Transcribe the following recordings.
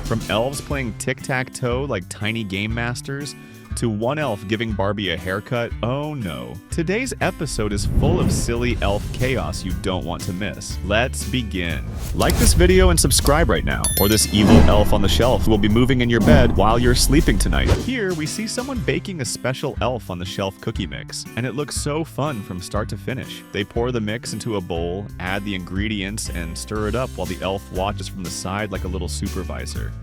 From elves playing tic-tac-toe like tiny game masters, to one elf giving Barbie a haircut, oh no. Today's episode is full of silly elf chaos you don't want to miss. Let's begin. Like this video and subscribe right now, or this evil elf on the shelf will be moving in your bed while you're sleeping tonight. Here, we see someone baking a special elf on the shelf cookie mix, and it looks so fun from start to finish. They pour the mix into a bowl, add the ingredients, and stir it up while the elf watches from the side like a little supervisor.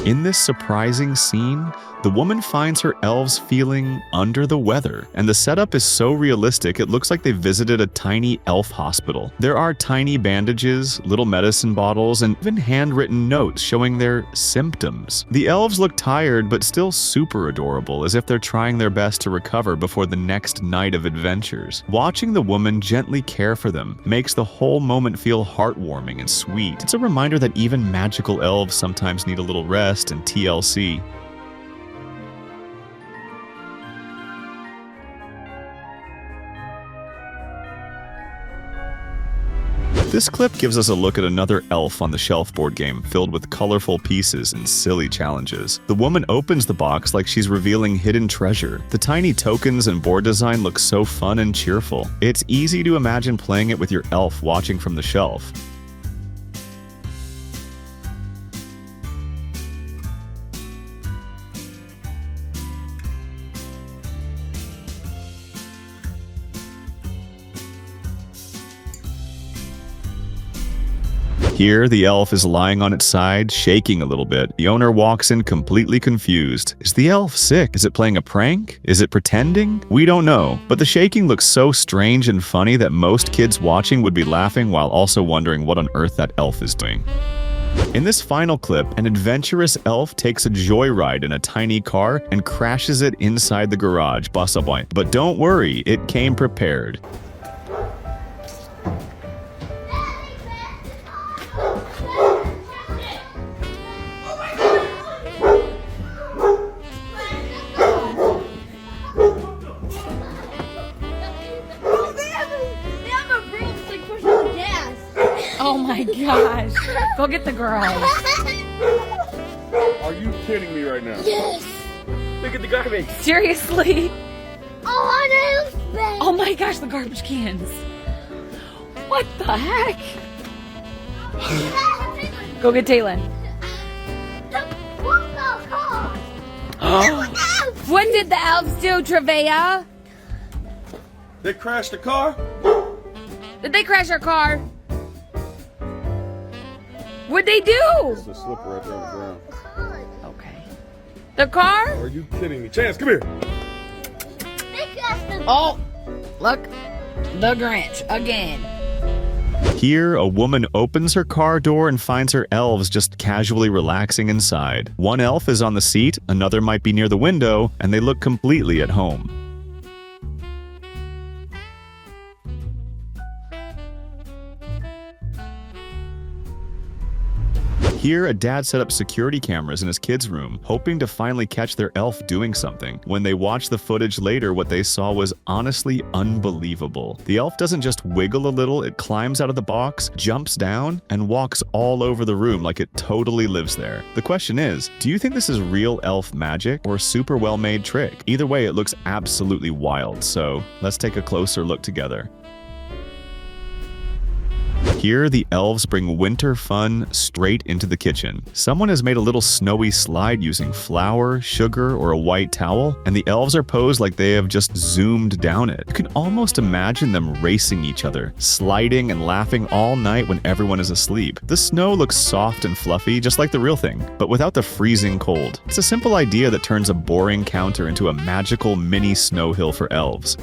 In this surprising scene, the woman finds her elves feeling under the weather, and the setup is so realistic it looks like they visited a tiny elf hospital. There are tiny bandages, little medicine bottles, and even handwritten notes showing their symptoms. The elves look tired but still super adorable, as if they're trying their best to recover before the next night of adventures. Watching the woman gently care for them makes the whole moment feel heartwarming and sweet. It's a reminder that even magical elves sometimes need a little rest and TLC. This clip gives us a look at another Elf on the Shelf board game filled with colorful pieces and silly challenges. The woman opens the box like she's revealing hidden treasure. The tiny tokens and board design look so fun and cheerful. It's easy to imagine playing it with your elf watching from the shelf. Here, the elf is lying on its side, shaking a little bit. The owner walks in completely confused. Is the elf sick? Is it playing a prank? Is it pretending? We don't know. But the shaking looks so strange and funny that most kids watching would be laughing while also wondering what on earth that elf is doing. In this final clip, an adventurous elf takes a joyride in a tiny car and crashes it inside the garage. But don't worry, it came prepared. Oh my gosh. Go get the girls. Are you kidding me right now? Yes. Look at the garbage. Seriously? Oh Oh my gosh, the garbage cans. What the heck? Go get Taylin. What did the elves do, Trevea? They crashed the car? Did they crash our car? What'd they do? It's a slipper right there on the ground. Okay. The car? Are you kidding me? Chance, come here. Oh, look. The Grinch again. Here, a woman opens her car door and finds her elves just casually relaxing inside. One elf is on the seat, another might be near the window, and they look completely at home. Here, a dad set up security cameras in his kids' room, hoping to finally catch their elf doing something. When they watched the footage later, what they saw was honestly unbelievable. The elf doesn't just wiggle a little, it climbs out of the box, jumps down, and walks all over the room like it totally lives there. The question is, do you think this is real elf magic or a super well-made trick? Either way, it looks absolutely wild, so let's take a closer look together. Here, the elves bring winter fun straight into the kitchen. Someone has made a little snowy slide using flour, sugar, or a white towel, and the elves are posed like they have just zoomed down it. You can almost imagine them racing each other, sliding and laughing all night when everyone is asleep. The snow looks soft and fluffy, just like the real thing, but without the freezing cold. It's a simple idea that turns a boring counter into a magical mini snow hill for elves.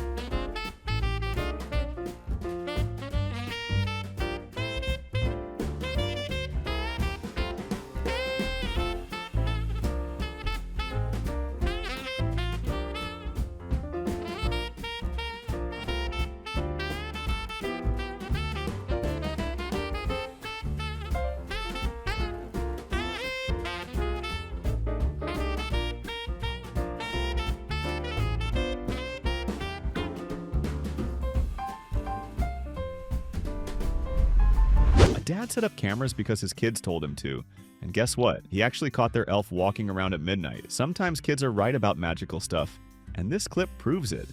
dad set up cameras because his kids told him to. And guess what? He actually caught their elf walking around at midnight. Sometimes kids are right about magical stuff, and this clip proves it.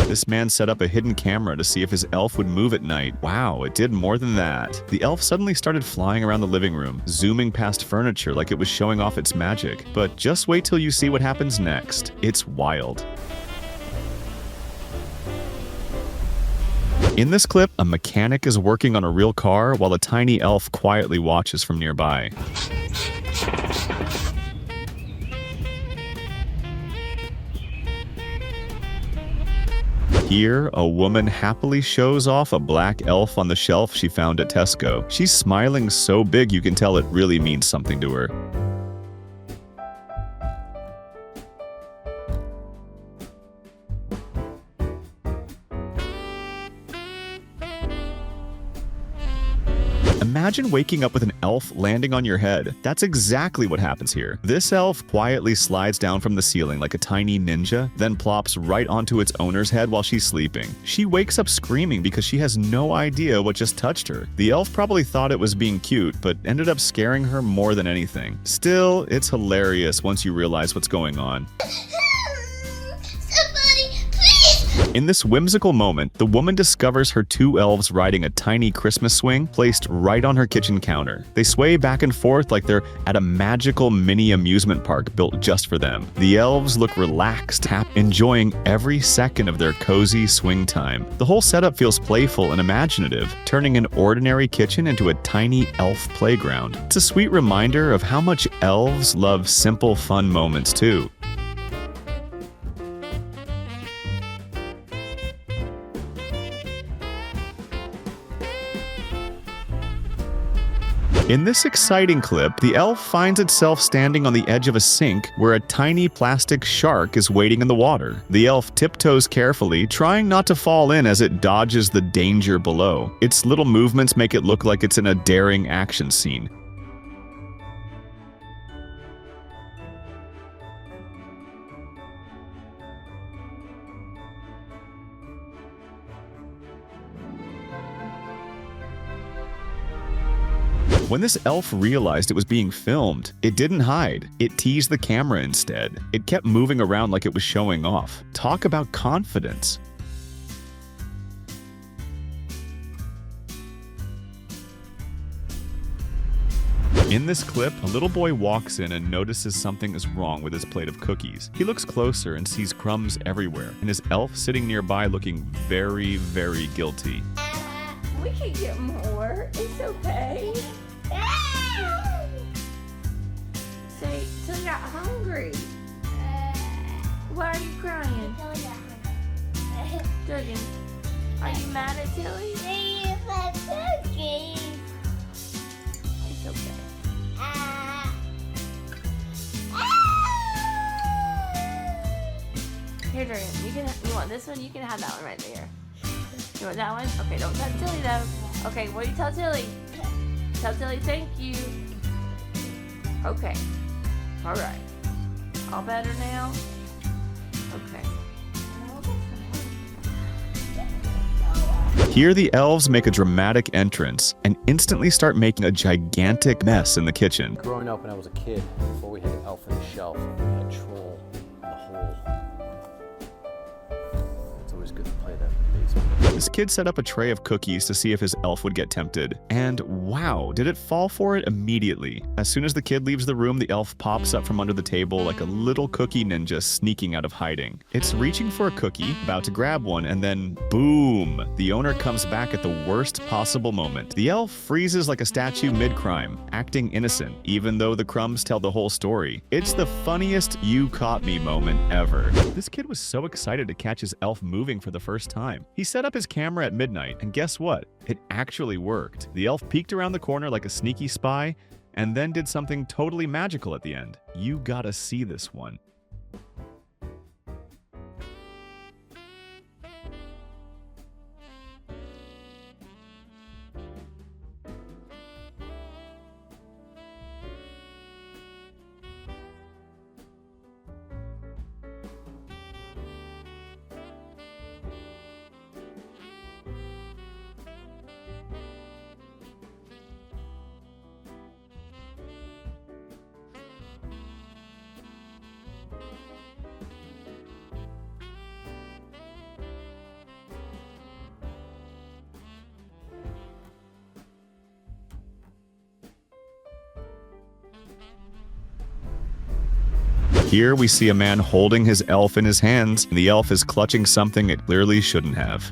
This man set up a hidden camera to see if his elf would move at night. Wow, it did more than that. The elf suddenly started flying around the living room, zooming past furniture like it was showing off its magic. But just wait till you see what happens next. It's wild. In this clip, a mechanic is working on a real car while a tiny elf quietly watches from nearby. Here, a woman happily shows off a black elf on the shelf she found at Tesco. She's smiling so big you can tell it really means something to her. Imagine waking up with an elf landing on your head. That's exactly what happens here. This elf quietly slides down from the ceiling like a tiny ninja, then plops right onto its owner's head while she's sleeping. She wakes up screaming because she has no idea what just touched her. The elf probably thought it was being cute, but ended up scaring her more than anything. Still, it's hilarious once you realize what's going on. In this whimsical moment, the woman discovers her two elves riding a tiny Christmas swing placed right on her kitchen counter. They sway back and forth like they're at a magical mini amusement park built just for them. The elves look relaxed, enjoying every second of their cozy swing time. The whole setup feels playful and imaginative, turning an ordinary kitchen into a tiny elf playground. It's a sweet reminder of how much elves love simple, fun moments too. In this exciting clip, the elf finds itself standing on the edge of a sink where a tiny plastic shark is waiting in the water. The elf tiptoes carefully, trying not to fall in as it dodges the danger below. Its little movements make it look like it's in a daring action scene. When this elf realized it was being filmed, it didn't hide. It teased the camera instead. It kept moving around like it was showing off. Talk about confidence. In this clip, a little boy walks in and notices something is wrong with his plate of cookies. He looks closer and sees crumbs everywhere, and his elf sitting nearby looking very, very guilty. We can get more. It's okay. Say, Tilly got hungry. Why are you crying? Jordan, are you mad at Tilly? It's okay. Here, Jordan, you want this one? You can have that one right there. You want that one? Okay, don't tell Tilly though. Okay, what do you tell Tilly? Tell Tilly thank you. Okay. Alright. All better now? Okay. Here the elves make a dramatic entrance and instantly start making a gigantic mess in the kitchen. Growing up when I was a kid, before we had an elf on the shelf, we had a troll in the hole. It's always good to play that in the basement. This kid set up a tray of cookies to see if his elf would get tempted. And wow, did it fall for it immediately. As soon as the kid leaves the room, the elf pops up from under the table like a little cookie ninja sneaking out of hiding. It's reaching for a cookie, about to grab one, and then boom! The owner comes back at the worst possible moment. The elf freezes like a statue mid-crime, acting innocent, even though the crumbs tell the whole story. It's the funniest "you caught me" moment ever. This kid was so excited to catch his elf moving for the first time. He set up his camera at midnight, and guess what? It actually worked. The elf peeked around the corner like a sneaky spy, and then did something totally magical at the end. You gotta see this one. Here we see a man holding his elf in his hands, and the elf is clutching something it clearly shouldn't have.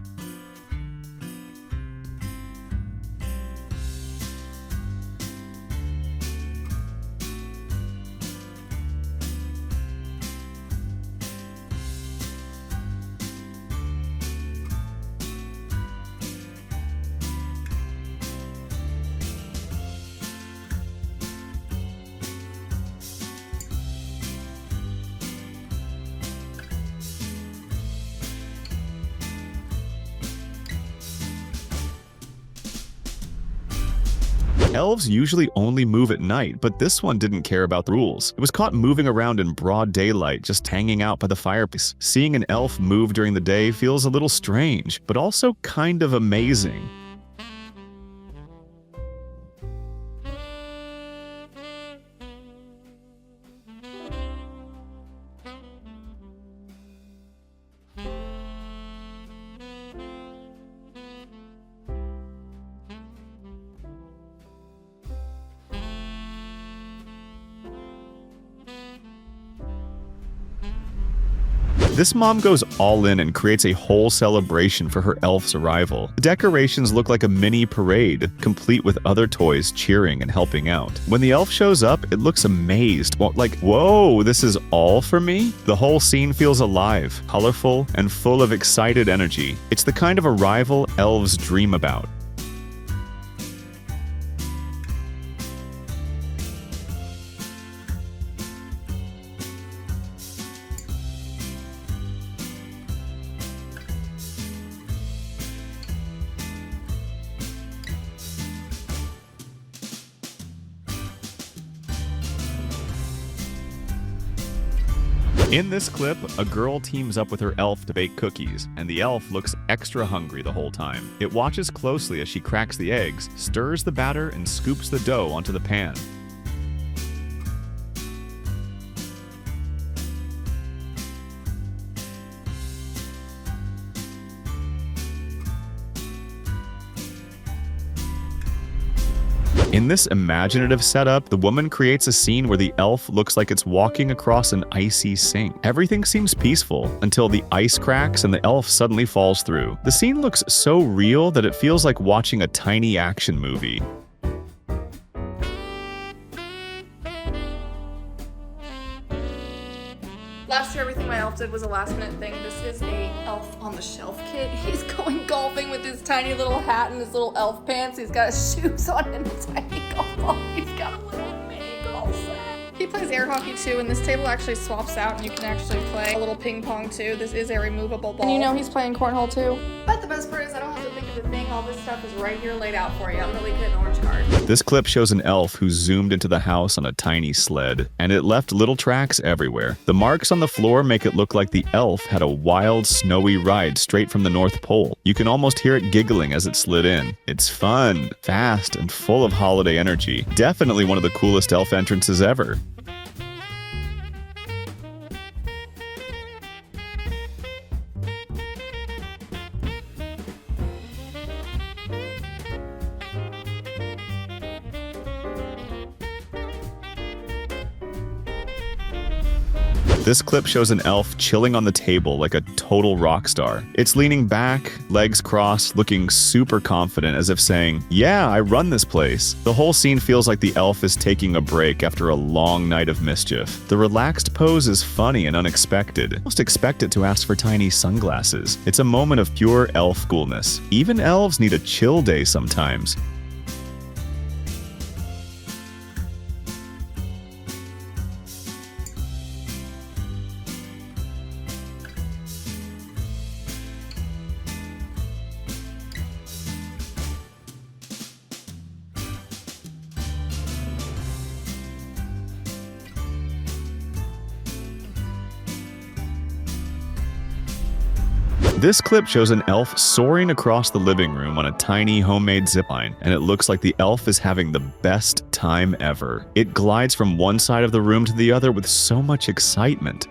Elves usually only move at night, but this one didn't care about the rules. It was caught moving around in broad daylight, just hanging out by the fireplace. Seeing an elf move during the day feels a little strange, but also kind of amazing. This mom goes all in and creates a whole celebration for her elf's arrival. The decorations look like a mini parade, complete with other toys cheering and helping out. When the elf shows up, it looks amazed, like, whoa, this is all for me? The whole scene feels alive, colorful, and full of excited energy. It's the kind of arrival elves dream about. In this clip, a girl teams up with her elf to bake cookies, and the elf looks extra hungry the whole time. It watches closely as she cracks the eggs, stirs the batter, and scoops the dough onto the pan. In this imaginative setup, the woman creates a scene where the elf looks like it's walking across an icy sink. Everything seems peaceful until the ice cracks and the elf suddenly falls through. The scene looks so real that it feels like watching a tiny action movie. Last year, everything my elf did was a last minute thing. This is a elf on the shelf kit. He's going golfing with his tiny little hat and his little elf pants. He's got his shoes on and a tiny golf ball. He's got a little mini golf set. He plays air hockey too, and this table actually swaps out and you can actually play a little ping pong too. This is a removable ball. And you know he's playing cornhole too. But the best part is I don't have to think of a thing. All this stuff is right here laid out for you. I'm really good at orange card. This clip shows an elf who zoomed into the house on a tiny sled, and it left little tracks everywhere. The marks on the floor make it look like the elf had a wild, snowy ride straight from the North Pole. You can almost hear it giggling as it slid in. It's fun, fast, and full of holiday energy. Definitely one of the coolest elf entrances ever. This clip shows an elf chilling on the table like a total rock star. It's leaning back, legs crossed, looking super confident as if saying, "Yeah, I run this place." The whole scene feels like the elf is taking a break after a long night of mischief. The relaxed pose is funny and unexpected. Almost expect it to ask for tiny sunglasses. It's a moment of pure elf coolness. Even elves need a chill day sometimes. This clip shows an elf soaring across the living room on a tiny homemade zipline, and it looks like the elf is having the best time ever. It glides from one side of the room to the other with so much excitement.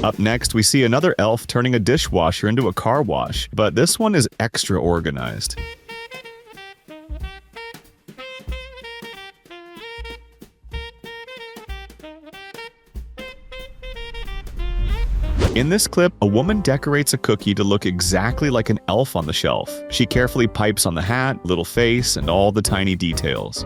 Up next, we see another elf turning a dishwasher into a car wash, but this one is extra organized. In this clip, a woman decorates a cookie to look exactly like an elf on the shelf. She carefully pipes on the hat, little face, and all the tiny details.